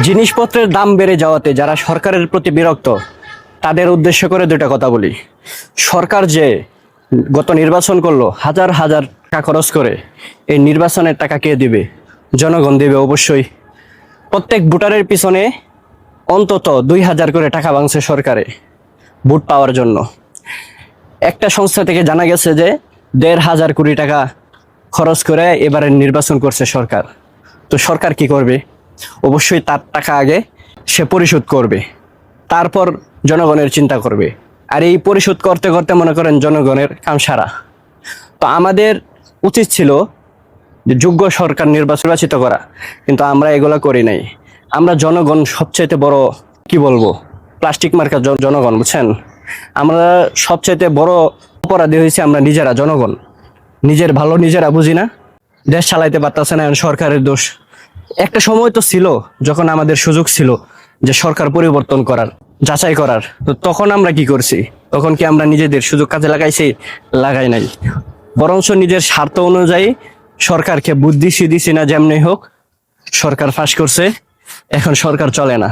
জিনিসপত্রের দাম বেড়ে যাওয়াতে যারা সরকারের প্রতি বিরক্ত তাদের উদ্দেশ্য করে দুটা কথা বলি। সরকার যে গত নির্বাচন করলো হাজার হাজার টাকা খরচ করে, এই নির্বাচনের টাকা কে দিবে? জনগণ দেবে অবশ্যই। প্রত্যেক ভোটারের পিছনে অন্তত 2,000 করে টাকা ভাঙছে সরকারে ভোট পাওয়ার জন্য। একটা সংস্থা থেকে জানা গেছে যে 1,500 কোটি টাকা খরচ করে এবারে নির্বাচন করছে সরকার। তো সরকার কি করবে? অবশ্যই তার টাকা আগে সে পরিশোধ করবে, তারপর জনগণের চিন্তা করবে। আর এই পরিশোধ করতে করতে মনে করেন জনগণের কাম সারা। তো আমাদের উচিত ছিল যে যোগ্য সরকার নির্বাচিত করা, কিন্তু আমরা এগুলো করি নাই। আমরা জনগণ সবচাইতে বড় কি বলবো প্লাস্টিক মার্কা জনগণ, বুঝছেন? আমরা সবচাইতে বড় অপরাধী হয়েছি আমরা নিজেরা, জনগণ। নিজের ভালো নিজেরা বুঝি না, দেশ চালাইতে পারতেছে না, সরকারের দোষ। একটা সময় তো ছিল যখন আমাদের সুযোগ ছিল যে সরকার পরিবর্তন করার, যাচাই করার। তো তখন আমরা কি করছি? তখন কি আমরা নিজেদের সুযোগ কাজে লাগাইছি? লাগাই নাই। বরঞ্চ নিজের স্বার্থ অনুযায়ী সরকারকে বুদ্ধি দিছি না, যেমনি হোক সরকার ফাঁস করছে। এখন সরকার চলে না।